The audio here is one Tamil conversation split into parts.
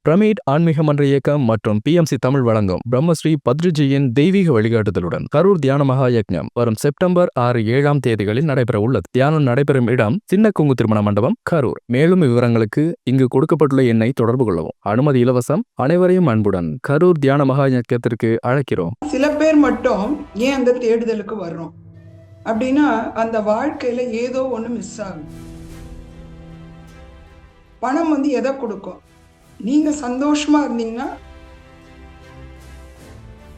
பிரமிட் ஆன்மீக மன்ற இயக்கம் மற்றும் PMC தமிழ் வழங்கும் பிரம்மஸ்ரீ பத்ரிஜியின் தெய்வீக வழிகாட்டுதலுடன் கரூர் தியான மகா யக்ஞம் வரும் செப்டம்பர் 6-7 தேதிகளில் நடைபெற உள்ளது. தியானம் நடைபெறும் இடம் சின்ன கொங்கு திருமண மண்டபம், கரூர். மேலும் விவரங்களுக்கு இங்கு கொடுக்கப்பட்டுள்ள எண்ணை தொடர்பு கொள்ளவும். அனுமதி இலவசம். அனைவரையும் அன்புடன் கரூர் தியான மகா யக்ஞத்திற்கு அழைக்கிறோம். சில பேர் மட்டும் ஏன் அந்த தேடுதலுக்கு வர்றோம் அப்படின்னா, அந்த வாழ்க்கையில ஏதோ ஒண்ணு மிஸ் ஆகும். பணம் எதை கொடுக்கும்? நீங்க சந்தோஷமா இருந்தீங்கன்னா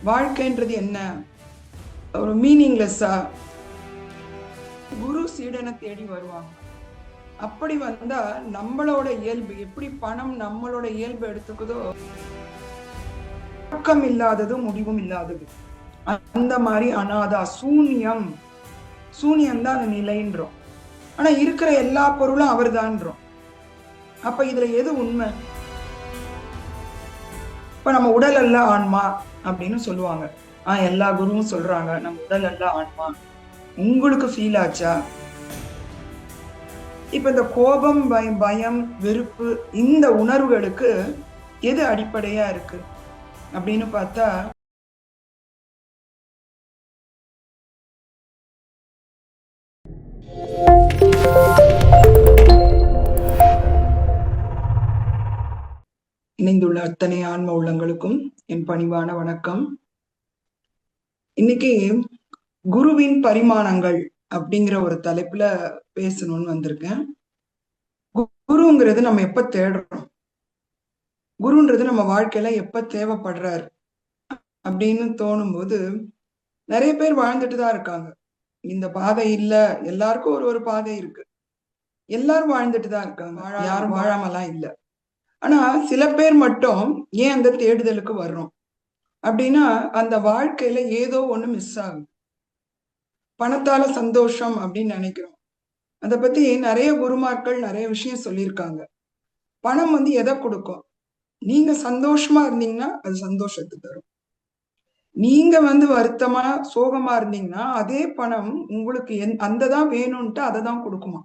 வாழ்க்கைன்றது என்ன, ஒரு மீனிங்லெஸ்ஸா? குரு சீடனை தேடி வருவாங்க. அப்படி வந்தா நம்மளோட இயல்பு எப்படி பணம் நம்மளோட இயல்பு எடுத்துக்குதோ, பக்கம் இல்லாதது முடிவும் இல்லாதது, அந்த மாதிரி அனாதா சூன்யம் தான் அந்த நிலைன்றோம். ஆனா இருக்கிற எல்லா பொருளும் அவர் தான்றோம். அப்ப இதுல எது உண்மை? இப்ப நம்ம உடல் அல்ல ஆன்மா அப்படின்னு சொல்லுவாங்க. எல்லா குருவும் சொல்றாங்க நம்ம உடல் அல்ல ஆன்மா. உங்களுக்கு ஃபீல் ஆச்சா? இப்ப இந்த கோபம், பயம், வெறுப்பு, இந்த உணர்வுகளுக்கு எது அடிப்படையா இருக்கு அப்படின்னு பார்த்தா, இணைந்துள்ள அத்தனை ஆன்ம உள்ளங்களுக்கும் என் பணிவான வணக்கம். இன்னைக்கு குருவின் பரிமாணங்கள் அப்படிங்கிற ஒரு தலைப்புல பேசணும்னு வந்திருக்கேன். குருங்கிறது நம்ம எப்ப தேடுறோம், குருன்றது நம்ம வாழ்க்கையில எப்ப தேவைப்படுறாரு அப்படின்னு தோணும் போது நிறைய பேர் வாழ்ந்துட்டு தான் இருக்காங்க. இந்த பாதை இல்ல, எல்லாருக்கும் ஒரு பாதை இருக்கு. எல்லாரும் வாழ்ந்துட்டு தான் இருக்காங்க, யாரும் வாழாமலாம் இல்லை. ஆனா சில பேர் மட்டும் ஏன் அந்த தேடுதலுக்கு வர்றோம் அப்படின்னா, அந்த வாழ்க்கையில ஏதோ ஒண்ணு மிஸ் ஆகும். பணத்தால சந்தோஷம் அப்படின்னு நினைக்கிறோம். அதை பத்தி நிறைய குருமார்கள் நிறைய விஷயம் சொல்லியிருக்காங்க. பணம் எதை கொடுக்கும்? நீங்க சந்தோஷமா இருந்தீங்கன்னா அது சந்தோஷத்தை தரும். நீங்க வருத்தமா சோகமா இருந்தீங்கன்னா அதே பணம் உங்களுக்கு அந்த தான் வேணும்ட்டு அதை தான் கொடுக்குமா.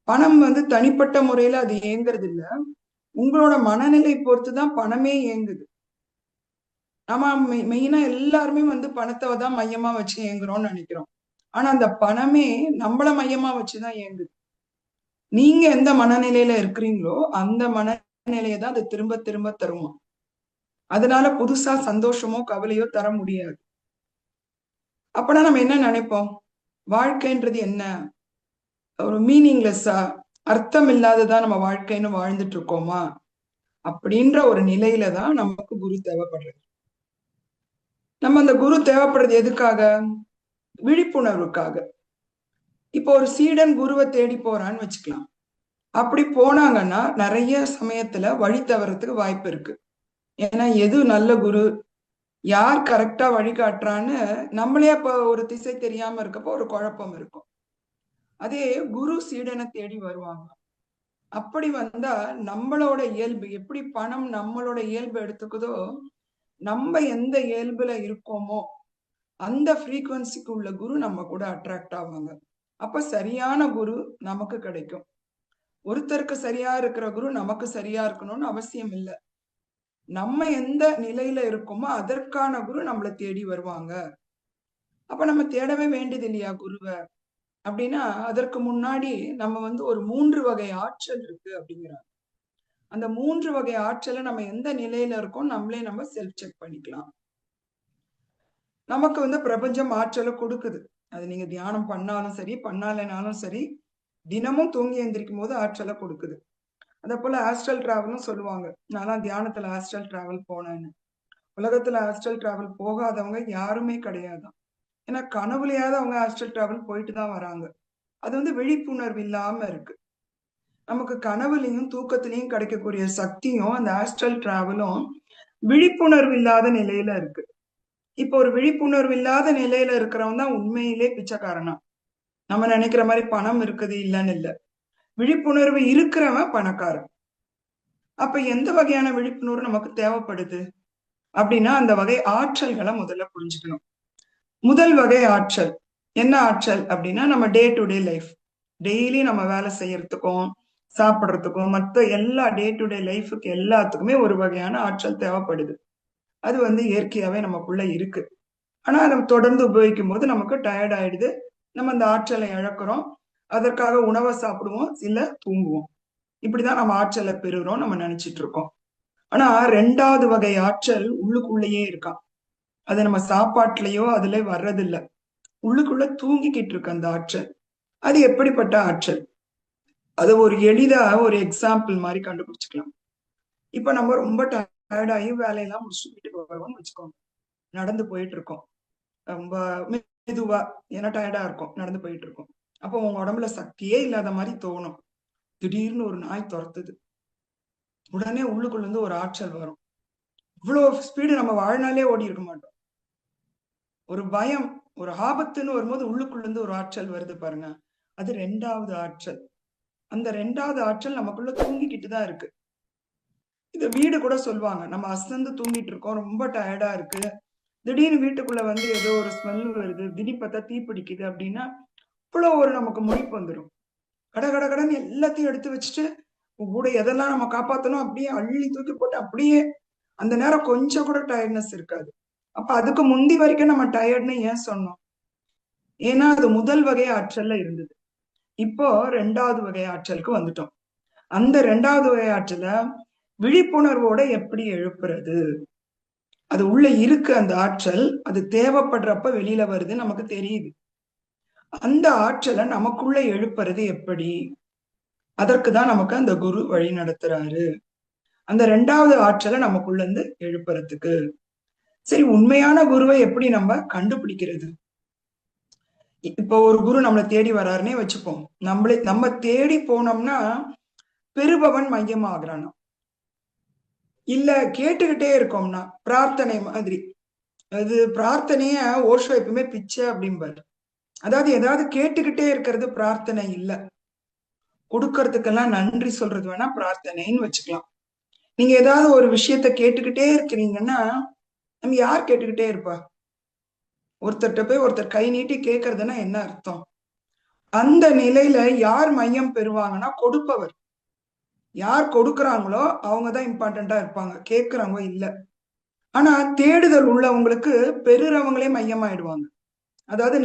பணம் தனிப்பட்ட முறையில அது இயங்குறது இல்ல, உங்களோட மனநிலை பொறுத்துதான் பணமே இயங்குது. நம்ம மெயினா எல்லாருமே பணத்தை தான் மையமா வச்சு இயங்குறோம்னு நினைக்கிறோம். ஆனா அந்த பணமே நம்மள மையமா வச்சுதான் இயங்குது. நீங்க எந்த மனநிலையில இருக்கிறீங்களோ அந்த மனநிலையை தான் அது திரும்ப திரும்ப தருமா. அதனால புதுசா சந்தோஷமோ கவலையோ தர முடியாது. அப்பனா நம்ம என்ன நினைப்போம்? வாழ்க்கைன்றது என்ன, ஒரு மீனிங்லெஸ்ஸா, அர்த்தம் இல்லாததான் நம்ம வாழ்க்கைன்னு வாழ்ந்துட்டு இருக்கோமா அப்படின்ற ஒரு நிலையில தான் நமக்கு குரு தேவைப்படுறது. நம்ம அந்த குரு தேவைப்படுறது எதுக்காக? விழிப்புணர்வுக்காக. இப்போ ஒரு சீடன் குருவை தேடி போறான்னு வச்சுக்கலாம். அப்படி போனாங்கன்னா நிறைய சமயத்துல வழி தவறதுக்கு வாய்ப்பு இருக்கு. ஏன்னா எது நல்ல குரு, யார் கரெக்டா வழிகாட்டுறான்னு நம்மளே அப்ப ஒரு திசை தெரியாம இருக்கப்போ ஒரு குழப்பம் இருக்கும். அதே குரு சீடனை தேடி வருவாங்க. அப்படி வந்தா நம்மளோட இயல்பு எப்படி பணம் நம்மளோட இயல்பு எடுத்துக்குதோ, நம்ம எந்த இயல்புல இருக்கோமோ அந்த ஃப்ரீக்வன்சிக்கு உள்ள குரு நம்ம கூட அட்ராக்ட் ஆவாங்க. அப்ப சரியான குரு நமக்கு கிடைக்கும். ஒருத்தருக்கு சரியா இருக்கிற குரு நமக்கு சரியா இருக்கணும்னு அவசியம் இல்லை. நம்ம எந்த நிலையில இருக்கோமோ அதற்கான குரு நம்மளை தேடி வருவாங்க. அப்ப நம்ம தேடவே வேண்டியது இல்லையா குருவை அப்படின்னா, அதற்கு முன்னாடி நம்ம ஒரு 3 வகை ஆற்றல் இருக்கு அப்படிங்கிறாங்க. அந்த 3 வகை ஆற்றலை நம்ம எந்த நிலையில இருக்கோம் நம்மளே நம்ம செல்ஃப் செக் பண்ணிக்கலாம். நமக்கு பிரபஞ்சம் ஆற்றலை கொடுக்குது. அது நீங்க தியானம் பண்ணாலும் சரி பண்ணாலனாலும் சரி, தினமும் தூங்கி எந்திரிக்கும் போது ஆற்றலை கொடுக்குது. அதே போல ஆஸ்ட்ரல் டிராவல்னு சொல்லுவாங்க. நான்லாம் தியானத்துல ஆஸ்ட்ரல் டிராவல் போனேன்னு. உலகத்துல ஆஸ்ட்ரல் டிராவல் போகாதவங்க யாருமே கிடையாதான். ஏன்னா கனவுலையாவது அவங்க ஆஸ்ட்ரல் டிராவல் போயிட்டு தான் வராங்க. அது விழிப்புணர்வு இல்லாம இருக்கு. நமக்கு கனவுலையும் தூக்கத்திலையும் கிடைக்கக்கூடிய சக்தியும் அந்த ஆஸ்ட்ரல் டிராவலும் விழிப்புணர்வு இல்லாத நிலையில இருக்கு. இப்போ ஒரு விழிப்புணர்வு இல்லாத நிலையில இருக்கிறவன் தான் உண்மையிலே பிச்சைக்காரனா. நம்ம நினைக்கிற மாதிரி பணம் இருக்குது இல்லைன்னு இல்லை. விழிப்புணர்வு இருக்கிறவன் பணக்காரன். அப்ப எந்த வகையான விழிப்புணர்வு நமக்கு தேவைப்படுது அப்படின்னா, அந்த வகை ஆற்றல்களை முதல்ல புரிஞ்சுக்கணும். முதல் வகை ஆற்றல் என்ன ஆற்றல் அப்படின்னா, நம்ம day to day life, daily நம்ம வேலை செய்யறதுக்கும் சாப்பிடுறதுக்கும் மற்ற எல்லா டே டு டே லைஃபுக்கு எல்லாத்துக்குமே ஒரு வகையான ஆற்றல் தேவைப்படுது. அது இயற்கையாவே நமக்குள்ள இருக்கு. ஆனா நம்ம தொடர்ந்து உபயோகிக்கும் போது நமக்கு டயர்ட் ஆயிடுது. நம்ம அந்த ஆற்றலை இழக்கிறோம். அதற்காக உணவை சாப்பிடுவோம், இல்ல தூங்குவோம். இப்படிதான் நம்ம ஆற்றலை பெறுகிறோம் நம்ம நினைச்சிட்டு இருக்கோம். ஆனா 2வது வகை ஆற்றல் உள்ளுக்குள்ளேயே இருக்கான். அது நம்ம சாப்பாட்டுலயோ அதுல வர்றதில்ல. உள்ளுக்குள்ள தூங்கிக்கிட்டு இருக்கு அந்த ஆற்றல். அது எப்படிப்பட்ட ஆற்றல்? அது ஒரு எளிதா ஒரு எக்ஸாம்பிள் மாதிரி கண்டுபிடிச்சுக்கலாம். இப்ப நம்ம ரொம்ப டயர்டாகி வேலையெல்லாம் முடிச்சுட்டு வீட்டுக்கு வருவோம்னு வச்சுக்கோங்க. நடந்து போயிட்டு இருக்கோம். ரொம்ப மெதுவா, ஏன்னா டயர்டா இருக்கும், நடந்து போயிட்டு இருக்கோம். அப்போ உங்க உடம்புல சக்தியே இல்லாத மாதிரி தோணும். திடீர்னு ஒரு நாய் துரத்துது. உடனே உள்ளுக்குள்ள இருந்து ஒரு ஆற்றல் வரும். இவ்வளவு ஸ்பீடு நம்ம வாழ்நாளே ஓடி இருக்க மாட்டோம். ஒரு பயம், ஒரு ஆபத்துன்னு வரும்போது உள்ளுக்குள்ள இருந்து ஒரு ஆற்றல் வருது பாருங்க. அது 2வது ஆற்றல். அந்த 2வது ஆற்றல் நமக்குள்ள தூங்கிக்கிட்டு தான் இருக்கு. இந்த வீடு கூட சொல்லுவாங்க, நம்ம அசந்து தூங்கிட்டு இருக்கோம், ரொம்ப டயர்டா இருக்கு, திடீர்னு வீட்டுக்குள்ள ஏதோ ஒரு ஸ்மெல் வருது, திடீர்னு பார்த்தா தீ பிடிக்குது அப்படின்னா இவ்வளவு ஒரு நமக்கு முழிப்பு வந்துடும். கட கட கடன்னு எல்லாத்தையும் எடுத்து வச்சுட்டு கூட எதெல்லாம் நம்ம காப்பாத்தணும் அப்படியே அள்ளி தூக்கி போட்டு அப்படியே அந்த நேரம் கொஞ்சம் கூட டயர்ட்னஸ் இருக்காது. அப்ப அதுக்கு முந்தி வரைக்கும் நம்ம டயர்ட்னு ஏன் சொன்னோம்? ஏன்னா அது முதல் வகை ஆற்றல்ல இருந்தது. இப்போ 2வது வகை ஆற்றலுக்கு வந்துட்டோம். அந்த 2வது வகை ஆற்றலை விழிப்புணர்வோட எப்படி எழுப்புறது? அது உள்ள இருக்கு அந்த ஆற்றல். அது தேவைப்படுறப்ப வெளியில வருது, நமக்கு தெரியுது. அந்த ஆற்றலை நமக்குள்ள எழுப்புறது எப்படி? அதற்குதான் நமக்கு அந்த குரு வழி நடத்துறாரு. அந்த 2வது ஆற்றலை நமக்குள்ள இருந்து எழுப்புறதுக்கு. சரி, உண்மையான குருவை எப்படி நம்ம கண்டுபிடிக்கிறது? இப்போ ஒரு குரு நம்மளை தேடி வராருன்னே வச்சுப்போம். நம்ம தேடி போனோம்னா பெறுபவன் மையமாகறானா, இல்ல கேட்டுக்கிட்டே இருக்கோம்னா பிரார்த்தனை மாதிரி. அது பிரார்த்தனைய ஓஷோ எப்பவுமே பிச்சை அப்படிம்பாரு. அதாவது ஏதாவது கேட்டுக்கிட்டே இருக்கிறது பிரார்த்தனை இல்ல. கொடுக்கறதுக்கெல்லாம் நன்றி சொல்றது வேணா பிரார்த்தனைன்னு வச்சுக்கலாம். நீங்க ஏதாவது ஒரு விஷயத்த கேட்டுக்கிட்டே இருக்கிறீங்கன்னா நம்ம யார் கேட்டுக்கிட்டே இருப்பா? ஒருத்தர்கிட்ட போய் ஒருத்தர் கை நீட்டி கேட்கறதுன்னா என்ன அர்த்தம்? அந்த நிலையில யார் மையம் பெறுவாங்கன்னா கொடுப்பவர். யார் கொடுக்கறாங்களோ அவங்கதான் இம்பார்ட்டண்டா இருப்பாங்க, கேட்கறவங்க இல்ல. ஆனா தேடுதல் உள்ளவங்களுக்கு பெறுறவங்களே மையமாயிடுவாங்க. அதாவது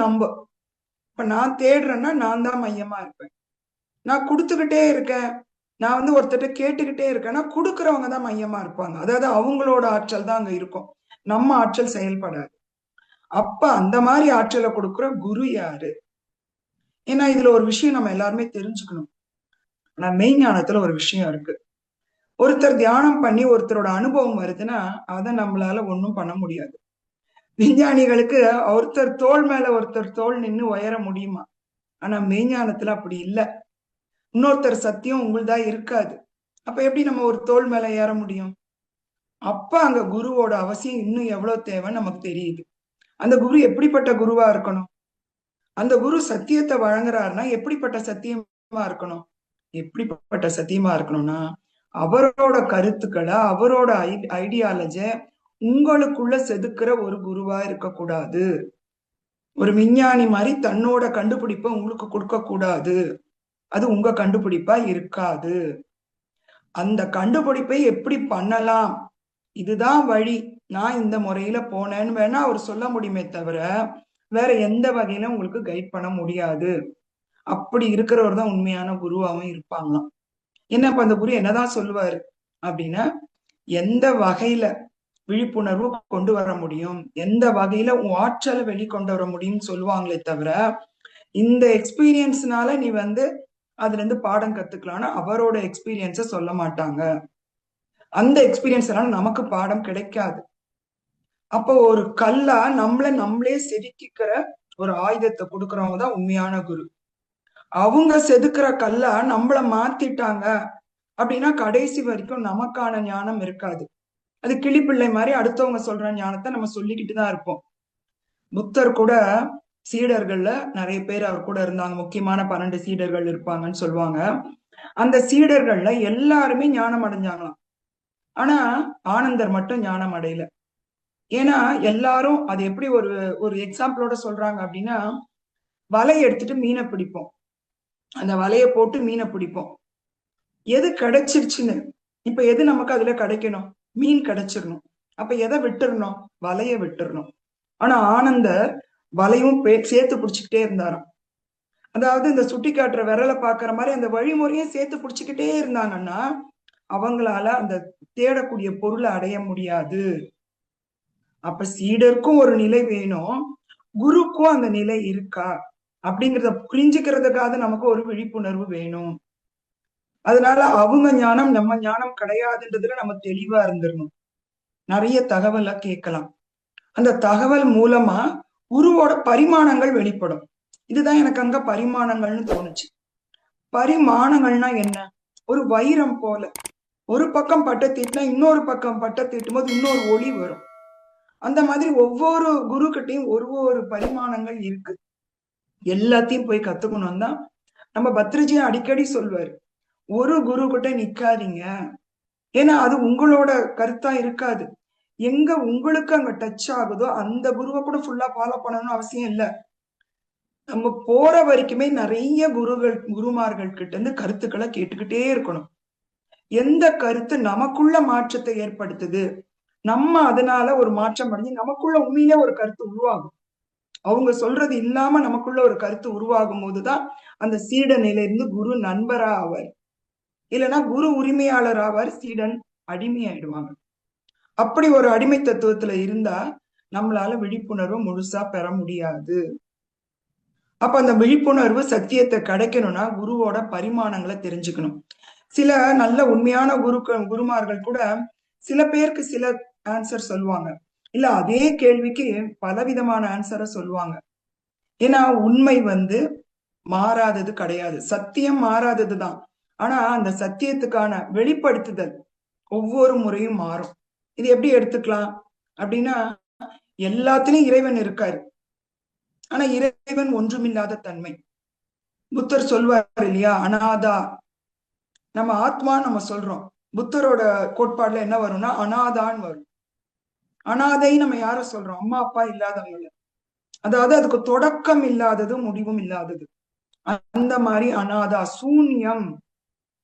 இப்ப நான் தேடுறேன்னா நான் தான் மையமா இருப்பேன். நான் கொடுத்துக்கிட்டே இருக்கேன், நான் ஒருத்தர்கிட்ட கேட்டுக்கிட்டே இருக்கேன்னா கொடுக்கறவங்க தான் மையமா இருப்பாங்க. அதாவது அவங்களோட ஆற்றல் தான் அங்க இருக்கும், நம்ம ஆற்றல் செயல்படாது. அப்ப அந்த மாதிரி ஆற்றலை கொடுக்குற குரு யாரு? ஏன்னா இதுல ஒரு விஷயம் நம்ம எல்லாருமே தெரிஞ்சுக்கணும். ஆனா மெய்ஞானத்துல ஒரு விஷயம் இருக்கு. ஒருத்தர் தியானம் பண்ணி ஒருத்தரோட அனுபவம் வருதுன்னா அதை நம்மளால ஒண்ணும் பண்ண முடியாது. விஞ்ஞானிகளுக்கு ஒருத்தர் தோள் மேல ஒருத்தர் தோள் நின்னு உயர முடியுமா? ஆனா மெய்ஞானத்துல அப்படி இல்ல. இன்னொருத்தர் சத்தியம் உங்களுதா இருக்காது. அப்ப எப்படி நம்ம ஒரு தோள் மேல ஏற முடியும்? அப்ப அங்க குருவோட அவசியம் இன்னும் எவ்வளவு தேவைன்னு நமக்கு தெரியுது. அந்த குரு எப்படிப்பட்ட குருவா இருக்கணும்? அந்த குரு சத்தியத்தை வழங்குறாருன்னா எப்படிப்பட்ட சத்தியமா இருக்கணும்? எப்படிப்பட்ட சத்தியமா இருக்கணும்னா அவரோட கருத்துக்களை, அவரோட ஐடியாலஜி உங்களுக்குள்ள செதுக்குற ஒரு குருவா இருக்கக்கூடாது. ஒரு விஞ்ஞானி மாதிரி தன்னோட கண்டுபிடிப்பை உங்களுக்கு கொடுக்க கூடாது. அது உங்க கண்டுபிடிப்பா இருக்காது. அந்த கண்டுபிடிப்பை எப்படி பண்ணலாம், இதுதான் வழி, நான் இந்த முறையில போனேன்னு வேணா அவர் சொல்ல முடியுமே தவிர வேற எந்த வகையில உங்களுக்கு கைட் பண்ண முடியாது. அப்படி இருக்கிறவர் தான் உண்மையான குருவாவும் இருப்பாங்களாம். என்ன இப்ப அந்த குரு என்னதான் சொல்லுவாரு அப்படின்னா, எந்த வகையில விழிப்புணர்வு கொண்டு வர முடியும், எந்த வகையில உன் ஆற்றலை வெளிக்கொண்டு வர முடியும்னு சொல்லுவாங்களே தவிர இந்த எக்ஸ்பீரியன்ஸ்னால நீ அதுல இருந்து பாடம் கத்துக்கலாம்னு அவரோட எக்ஸ்பீரியன்ஸ சொல்ல மாட்டாங்க. அந்த எக்ஸ்பீரியன்ஸ்னால நமக்கு பாடம் கிடைக்காது. அப்போ ஒரு கல்லா நம்மளே செதுக்கிக்கிற ஒரு ஆயுதத்தை கொடுக்கறவங்க தான் உண்மையான குரு. அவங்க செதுக்குற கல்லா நம்மள மாத்திட்டாங்க அப்படின்னா கடைசி வரைக்கும் நமக்கான ஞானம் இருக்காது. அது கிளிப்பிள்ளை மாதிரி அடுத்தவங்க சொல்ற ஞானத்தை நம்ம சொல்லிக்கிட்டு தான் இருப்போம். புத்தர் கூட சீடர்கள்ல நிறைய பேர் அவர் கூட இருந்தாங்க. முக்கியமான 12 சீடர்கள் இருப்பாங்கன்னு சொல்லுவாங்க. அந்த சீடர்கள்ல எல்லாருமே ஞானம் அடைஞ்சாங்களாம். ஆனா ஆனந்தர் மட்டும் ஞானம் அடையல. ஏன்னா எல்லாரும் அது எப்படி ஒரு ஒரு எக்ஸாம்பிளோட சொல்றாங்க அப்படின்னா, வலையை எடுத்துட்டு மீனை பிடிப்போம். அந்த வலையை போட்டு மீனை பிடிப்போம். எது கிடைச்சிருச்சுன்னு. இப்ப எது நமக்கு அதுல கிடைக்கணும்? மீன் கிடைச்சிடணும். அப்ப எதை விட்டுறணும்? வலைய விட்டுறணும். ஆனா ஆனந்தர் வலையும் சேர்த்து பிடிச்சுக்கிட்டே இருந்தாராம். அதாவது இந்த சுட்டி காட்டுற விரலை பாக்குற மாதிரி அந்த வழிமுறையும் சேர்த்து பிடிச்சுக்கிட்டே இருந்தாங்கன்னா அவங்களால அந்த தேடக்கூடிய பொருளை அடைய முடியாது. அப்ப சீடருக்கும் ஒரு நிலை வேணும், குருக்கும் அந்த நிலை இருக்கா அப்படிங்கிறத புரிஞ்சுக்கிறதுக்காக நமக்கு ஒரு விழிப்புணர்வு வேணும். அதனால அவங்க ஞானம் நம்ம ஞானம் கிடையாதுன்றதுல நம்ம தெளிவா இருந்துடணும். நிறைய தகவலை கேட்கலாம். அந்த தகவல் மூலமா குருவோட பரிமாணங்கள் வெளிப்படும். இதுதான் எனக்கு அங்க பரிமாணங்கள்னு தோணுச்சு. பரிமாணங்கள்னா என்ன? ஒரு வைரம் போல ஒரு பக்கம் பட்டை தீட்டினா இன்னொரு பக்கம் பட்டை தீட்டும் போது இன்னொரு ஒளி வரும். அந்த மாதிரி ஒவ்வொரு குரு கிட்டையும் ஒரு பரிமாணங்கள் இருக்கு. எல்லாத்தையும் போய் கத்துக்கணும் தான் நம்ம பத்ரிஜி அடிக்கடி சொல்வாரு, ஒரு குரு கிட்ட நிக்காதீங்க. ஏன்னா அது உங்களோட கருத்தா இருக்காது. எங்க உங்களுக்கு அங்க டச் ஆகுதோ அந்த குருவை கூட ஃபுல்லா ஃபாலோ பண்ணணும்னு அவசியம் இல்லை. நம்ம போற வரைக்குமே நிறைய குருமார்கள் கிட்ட இருந்து கருத்துக்களை கேட்டுக்கிட்டே இருக்கணும். எந்த கருத்து நமக்குள்ள மாற்றத்தை ஏற்படுத்துது, நம்ம அதனால ஒரு மாற்றம் அடைஞ்சு நமக்குள்ள உண்மையிலே ஒரு கருத்து உருவாகும். அவங்க சொல்றது இல்லாம நமக்குள்ள ஒரு கருத்து உருவாகும் போதுதான் அந்த சீட நிலையிலிருந்து குரு நண்பரா ஆவார். இல்லைன்னா குரு உரிமையாளர் ஆவார், சீடன் அடிமையாயிடுவாங்க. அப்படி ஒரு அடிமை தத்துவத்துல இருந்தா நம்மளால விழிப்புணர்வு முழுசா பெற முடியாது. அப்ப அந்த விழிப்புணர்வு சத்தியத்தை கிடைக்கணும்னா குருவோட பரிமாணங்களை தெரிஞ்சுக்கணும். சில நல்ல உண்மையான குருமார்கள் கூட சில பேருக்கு சில ஆன்சர் சொல்லுவாங்க, இல்ல அதே கேள்விக்கு பலவிதமான ஆன்சரை சொல்லுவாங்க. ஏன்னா உண்மை மாறாதது கிடையாது, சத்தியம் மாறாததுதான். ஆனா அந்த சத்தியத்துக்கான வெளிப்படுத்துதல் ஒவ்வொரு முறையும் மாறும். இது எப்படி எடுத்துக்கலாம் அப்படின்னா, எல்லாத்திலையும் இறைவன் இருக்காரு, ஆனா இறைவன் ஒன்றுமில்லாத தன்மை. புத்தர் சொல்வார் இல்லையா, அனாதா. நம்ம ஆத்மா நம்ம சொல்றோம், புத்தரோட கோட்பாடுல என்ன வரும்னா அனாதான்னு வரும். அனாதை நம்ம யார சொல்றோம்? அம்மா அப்பா இல்லாதவங்க. அதாவது அதுக்கு தொடக்கம் இல்லாதது, முடிவும் இல்லாதது. அந்த மாதிரி அனாதா, சூன்யம்.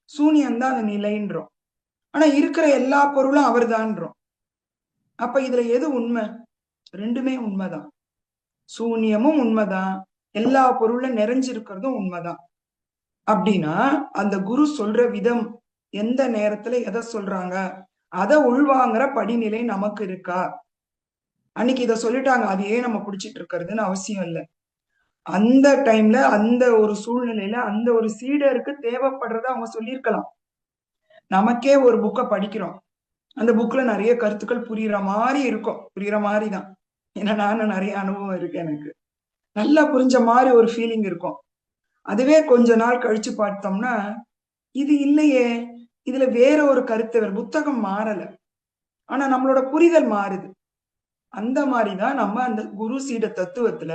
சூன்யம் தான் அந்த நிலைன்றோம். ஆனா இருக்கிற எல்லா பொருளும் அவர் தான்றோம். அப்ப இதுல எது உண்மை? ரெண்டுமே உண்மைதான். சூன்யமும் உண்மைதான், எல்லா பொருளும் நிறைஞ்சிருக்கிறதும் உண்மைதான். அப்படின்னா அந்த குரு சொல்ற விதம், எந்த நேரத்துல எதை சொல்றாங்க, அதை உள்வாங்கிற படிநிலை நமக்கு இருக்கா? அன்னைக்கு இதை சொல்லிட்டாங்க, அதையே நம்ம பிடிச்சிட்டு இருக்கிறதுன்னு அவசியம் இல்லை. அந்த டைம்ல அந்த ஒரு சூழ்நிலையில அந்த ஒரு சீடருக்கு தேவைப்படுறத அவங்க சொல்லியிருக்கலாம். நமக்கே ஒரு புக்கை படிக்கிறோம், அந்த புக்ல நிறைய கருத்துக்கள் புரியுற மாதிரி இருக்கும், புரியுற மாதிரிதான். ஏன்னா நானும் நிறைய அனுபவம் இருக்கு, எனக்கு நல்லா புரிஞ்ச மாதிரி ஒரு ஃபீலிங் இருக்கும். அதுவே கொஞ்ச நாள் கழிச்சு பார்த்தோம்னா இது இல்லையே, இதுல வேற ஒரு கருத்து. புத்தகம் மாறல, ஆனா நம்மளோட புரிதல் மாறுது. அந்த மாதிரிதான் நம்ம அந்த குரு சீட தத்துவத்துல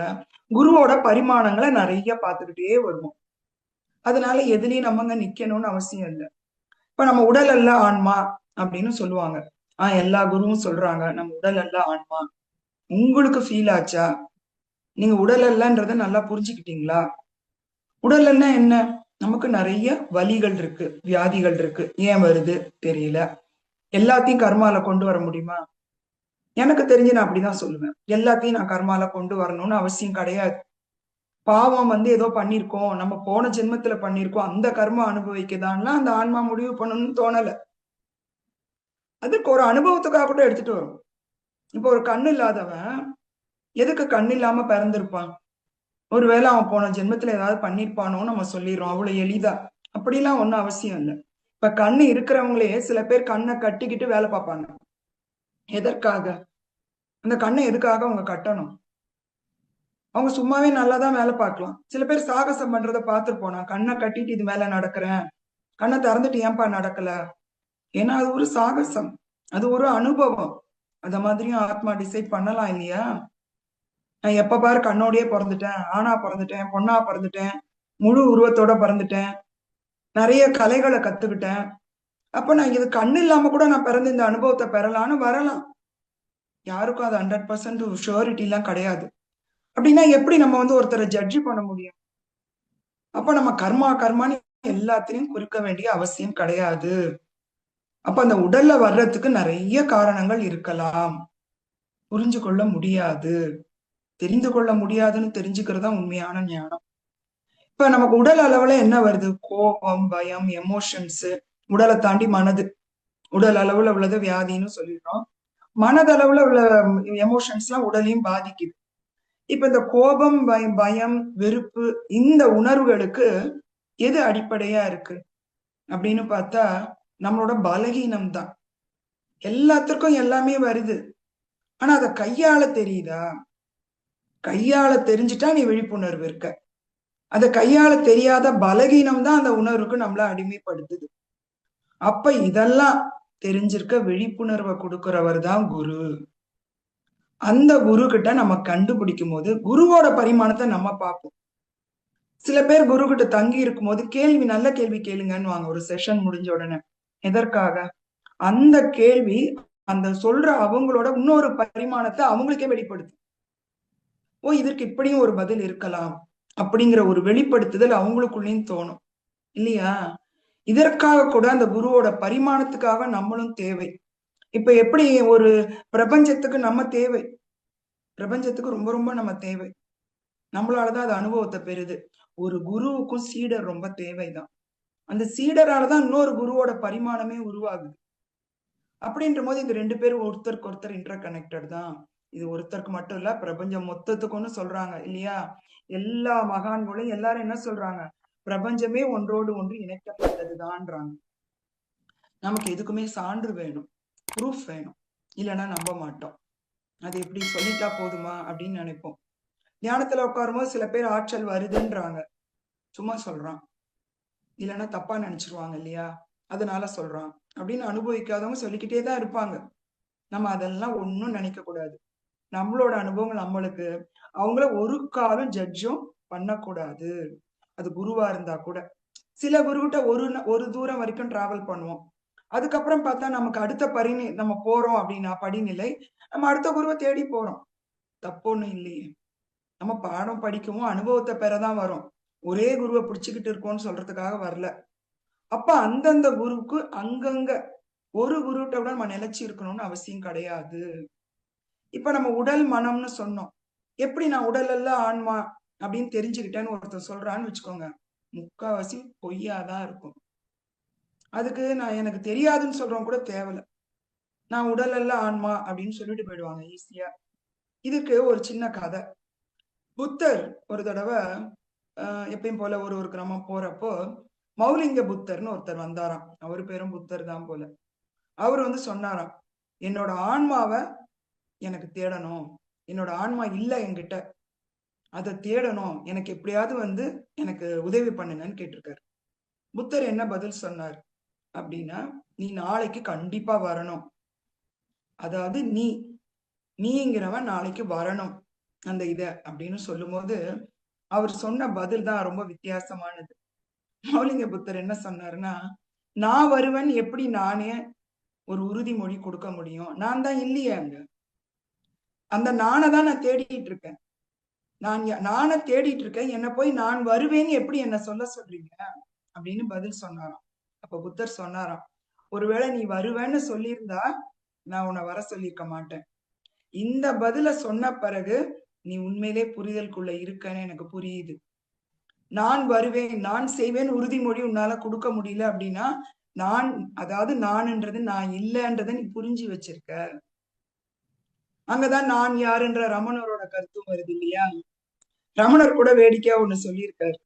குருவோட பரிமாணங்களை நிறைய பார்த்துக்கிட்டே வருவோம். அதனால எதுலயும் நம்ம நிக்கணும்னு அவசியம் இல்லை. இப்ப நம்ம உடல் அல்ல ஆன்மா அப்படின்னு சொல்லுவாங்க. எல்லா குருவும் சொல்றாங்க நம்ம உடல் அல்ல ஆன்மா. உங்களுக்கு ஃபீல் ஆச்சா? நீங்க உடல் அல்லன்றத நல்லா புரிஞ்சுக்கிட்டீங்களா? உடல் அல்ல என்ன? நமக்கு நிறைய வலிகள் இருக்கு, வியாதிகள் இருக்கு. ஏன் வருது தெரியல. எல்லாத்தையும் கர்மால கொண்டு வர முடியுமா? எனக்கு தெரிஞ்சு நான் அப்படிதான் சொல்லுவேன். எல்லாத்தையும் நான் கர்மால கொண்டு வரணும்னு அவசியம் கிடையாது. பாவம் ஏதோ பண்ணிருக்கோம், நம்ம போன ஜென்மத்துல பண்ணிருக்கோம், அந்த கர்மம் அனுபவிக்கதான்லாம் அந்த ஆன்மா முடிவு பண்ணணும்னு தோணல. அதுக்கு ஒரு அனுபவத்துக்காக கூட எடுத்துட்டு வரும். இப்போ ஒரு கண்ணு இல்லாதவன் எதுக்கு கண்ணு இல்லாம பிறந்திருப்பான்? ஒருவேளை அவன் போன ஜென்மத்துல ஏதாவது பண்ணிருப்பானோ நம்ம சொல்லிடுறோம் அவ்வளவு எளிதா. அப்படிலாம் ஒண்ணும் அவசியம் இல்லை. இப்ப கண்ணு இருக்கிறவங்களே சில பேர் கண்ணை கட்டிக்கிட்டு வேலை பார்ப்பாங்க. எதற்காக? அந்த கண்ணை எதுக்காக அவங்க கட்டணும்? அவங்க சும்மாவே நல்லாதான் வேலை பார்க்கலாம். சில பேர் சாகசம் பண்றத பார்த்துருப்போம். நான் கண்ணை கட்டிட்டு இது மேல நடக்கிறேன், கண்ணை திறந்துட்டு ஏன்பா நடக்கல? ஏன்னா அது ஒரு சாகசம், அது ஒரு அனுபவம். அத மாதிரியும் ஆத்மா டிசைட் பண்ணலாம் இல்லையா? நான் எப்ப பாரு கண்ணோடயே பிறந்துட்டேன், ஆணா பிறந்துட்டேன், பொண்ணா பிறந்துட்டேன், முழு உருவத்தோட பிறந்துட்டேன், நிறைய கலைகளை கத்துக்கிட்டேன், அப்ப நான் இது கண்ணு இல்லாம கூட நான் பிறந்து இந்த அனுபவத்தை பெறலான்னு வரலாம். யாருக்கும் அது 100% ஷூரிட்டி எல்லாம் கிடையாது. அப்படின்னா எப்படி நம்ம ஒருத்தரை ஜட்ஜ் பண்ண முடியும்? அப்ப நம்ம கர்மா கர்மான்னு எல்லாத்திலையும் குறிக்க வேண்டிய அவசியம் கிடையாது. அப்ப அந்த உடல்ல வர்றதுக்கு நிறைய காரணங்கள் இருக்கலாம். புரிஞ்சு கொள்ள முடியாது, தெரிந்து கொள்ள முடியாதுன்னு தெரிஞ்சுக்கிறது தான் உண்மையான ஞானம். இப்ப நமக்கு உடல் அளவுல என்ன வருது? கோபம், பயம், எமோஷன்ஸ். உடலை தாண்டி மனது. உடல் அளவுல உள்ளது வியாதின்னு சொல்லிடுறோம். மனதளவுல உள்ள எமோஷன்ஸ் எல்லாம் உடலையும் பாதிக்குது. இப்ப இந்த கோபம், பயம், வெறுப்பு, இந்த உணர்வுகளுக்கு எது அடிப்படையா இருக்கு அப்படின்னு பார்த்தா நம்மளோட பலகீனம் தான். எல்லாத்துக்கும் எல்லாமே வருது, ஆனா அதை கையாள தெரியுதா? கையாள தெரிஞ்சுட்டா நீ விழிப்புணர்வு இருக்க. அதை கையாள தெரியாத பலகீனம் தான் அந்த உணர்வுக்கு நம்மள அடிமைப்படுத்துது. அப்ப இதெல்லாம் தெரிஞ்சிருக்க விழிப்புணர்வை கொடுக்கிறவர் தான் குரு. அந்த குரு கிட்ட நம்ம கண்டுபிடிக்கும் போது குருவோட பரிமாணத்தை நம்ம பார்ப்போம். சில பேர் குரு கிட்ட தங்கி இருக்கும் போது கேள்வி, நல்ல கேள்வி கேளுங்கன்னு வாங்க ஒரு செஷன் முடிஞ்ச உடனே. எதற்காக? அந்த கேள்வி அந்த சொல்ற அவங்களோட இன்னொரு பரிமாணத்தை அவங்களுக்கே வெளிப்படுத்தும். ஓ, இதற்கு இப்படியும் ஒரு பதில் இருக்கலாம் அப்படிங்கிற ஒரு வெளிப்படுத்துதல் அவங்களுக்குள்ளேயும் தோணும் இல்லையா? இதற்காக கூட அந்த குருவோட பரிமாணத்துக்காக நம்மளும் தேவை. இப்ப எப்படி ஒரு பிரபஞ்சத்துக்கு நம்ம தேவை, பிரபஞ்சத்துக்கு ரொம்ப ரொம்ப நம்ம தேவை. நம்மளாலதான் அது அனுபவத்தை பெறுது. ஒரு குருவுக்கும் சீடர் ரொம்ப தேவைதான். அந்த சீடராலதான் இன்னொரு குருவோட பரிமாணமே உருவாகுது. அப்படின்ற போது இந்த ரெண்டு பேரும் ஒருத்தருக்கு ஒருத்தர் இன்டர் கனெக்டட் தான். இது ஒருத்தருக்கு மட்டும் இல்ல, பிரபஞ்சம் மொத்தத்துக்கும்னு சொல்றாங்க இல்லையா? எல்லா மகான்களும் எல்லாரும் என்ன சொல்றாங்க? பிரபஞ்சமே ஒன்றோடு ஒன்று இணைக்கப்பட்டதுதான்றாங்க. நமக்கு எதுக்குமே சான்று வேணும், ப்ரூஃப் வேணும், இல்லைன்னா நம்ப மாட்டோம். அது எப்படி சொல்லிட்டா போதுமா அப்படின்னு நினைப்போம். தியானத்துல உட்காரும்போது சில பேர் ஆற்றல் வருதுன்றாங்க, சும்மா சொல்றான், இல்லைன்னா தப்பா நினைச்சிருவாங்க இல்லையா, அதனால சொல்றான் அப்படின்னு அனுபவிக்காதவங்க சொல்லிக்கிட்டே தான் இருப்பாங்க. நம்ம அதெல்லாம் ஒன்னும் நினைக்க கூடாது. நம்மளோட அனுபவம் நம்மளுக்கு. அவங்கள ஒரு காலம் ஜட்ஜும் பண்ணக்கூடாது. அது குருவா இருந்தா கூட. சில குருகிட்ட ஒரு தூரம் வரைக்கும் டிராவல் பண்ணுவோம். அதுக்கப்புறம் பார்த்தா நமக்கு அடுத்த நம்ம போறோம் அப்படின்னா படிநிலை, நம்ம அடுத்த குருவை தேடி போறோம். தப்பொன்னும் இல்லையே. நம்ம பாடம் படிக்கவும் அனுபவத்தை பெறதான் வரும். ஒரே குருவை பிடிச்சுக்கிட்டு இருக்கோம்னு சொல்றதுக்காக வரல. அப்ப அந்தந்த குருவுக்கு அங்கங்க ஒரு குருகிட்ட கூட நம்ம நிலைச்சு இருக்கணும்னு அவசியம் கிடையாது. இப்ப நம்ம உடல் மனம்னு சொன்னோம். எப்படி நான் உடல் எல்லாம் ஆன்மா அப்படின்னு தெரிஞ்சுக்கிட்டேன்னு ஒருத்தர் சொல்றான்னு வச்சுக்கோங்க, முக்காவாசி பொய்யாதான் இருக்கும். அதுக்கு நான் எனக்கு தெரியாதுன்னு சொல்றவங்க கூட தேவையில்ல. நான் உடல் எல்லாம் ஆன்மா அப்படின்னு சொல்லிட்டு போயிடுவாங்க ஈஸியா. இதுக்கு ஒரு சின்ன கதை. புத்தர் ஒரு தடவை எப்பயும் போல ஒரு கிராமம் போறப்போ மௌலிங்க புத்தர்னு ஒருத்தர் வந்தாராம். அவரு பேரும் புத்தர் தான் போல. அவர் சொன்னாராம், என்னோட ஆன்மாவை எனக்கு தேடணும், என்னோட ஆன்மா இல்லை என்கிட்ட, அதை தேடணும், எனக்கு எப்படியாவது எனக்கு உதவி பண்ணுங்கன்னு கேட்டிருக்காரு. புத்தர் என்ன பதில் சொன்னார் அப்படின்னா, நீ நாளைக்கு கண்டிப்பா வரணும். அதாவது நீங்கிறவன் நாளைக்கு வரணும் அந்த அப்படின்னு சொல்லும் போது அவர் சொன்ன பதில் தான் ரொம்ப வித்தியாசமானது. மௌலிங்க புத்தர் என்ன சொன்னாருன்னா, நான் வருவேன் எப்படி நானே ஒரு உறுதிமொழி கொடுக்க முடியும்? நான் தான் இல்லையே அங்க. அந்த நானை தான் நான் தேடிட்டு இருக்கேன். நானை தேடிட்டு இருக்கேன். என்ன போய் நான் வருவேன்னு எப்படி என்ன சொல்ல சொல்றீங்க அப்படின்னு பதில் சொன்னாராம். அப்ப புத்தர் சொன்னாராம், ஒருவேளை நீ வருவேன்னு சொல்லியிருந்தா நான் உன்னை வர சொல்லியிருக்க மாட்டேன். இந்த பதில சொன்ன பிறகு நீ உண்மையிலே புரிதலுக்குள்ள இருக்கன்னு எனக்கு புரியுது. நான் வருவேன், நான் செய்வேன் உறுதிமொழி உன்னால கொடுக்க முடியல அப்படின்னா, அதாவது நான்ன்றது நான் இல்லைன்றதை நீ புரிஞ்சு வச்சிருக்க. அங்கதான் நான் யாருன்ற ரமணரோட கருத்தும் வருது இல்லையா? ரமணர் கூட வேடிக்கையா ஒண்ணு சொல்லியிருக்காரு.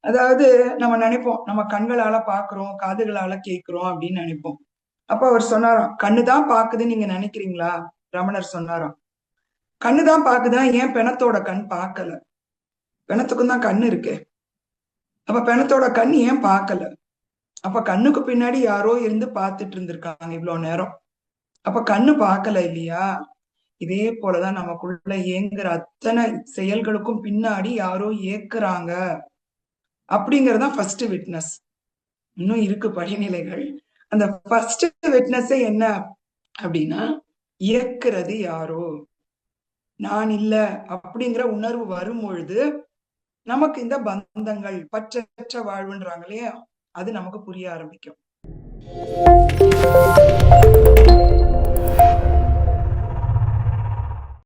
அதாவது நம்ம நினைப்போம், நம்ம கண்களால பாக்குறோம், காதுகளால கேட்கிறோம் அப்படின்னு நினைப்போம். அப்ப அவர் சொன்னாராம், கண்ணுதான் பாக்குதுன்னு நீங்க நினைக்கிறீங்களா? ரமணர் சொன்னாராம், கண்ணுதான் பாக்குதுன்னா ஏன் பிணத்தோட கண் பார்க்கல? பிணத்துக்கும் தான் கண்ணு இருக்கு. அப்ப பிணத்தோட கண் ஏன் பார்க்கல? அப்ப கண்ணுக்கு பின்னாடி யாரோ இருந்து பார்த்துட்டு இருந்திருக்காங்க இவ்வளவு நேரம். அப்ப கண்ணு பார்க்கல இல்லையா? இதே போலதான் நமக்குள்ள இயங்குற அத்தனை செயல்களுக்கும் பின்னாடி யாரோ இயக்குறாங்க அப்படிங்கறதான் ஃபர்ஸ்ட் விட்னஸ். இன்னும் இருக்கு படிநிலைகள். அந்த ஃபர்ஸ்ட் விட்னஸ் என்ன அப்படின்னா, இயக்குறது யாரோ. நான் இல்ல அப்படிங்கிற உணர்வு வரும் பொழுது நமக்கு இந்த பந்தங்கள், பற்றற்ற வாழ்வுன்றாங்க இல்லையா, அது நமக்கு புரிய ஆரம்பிக்கும்.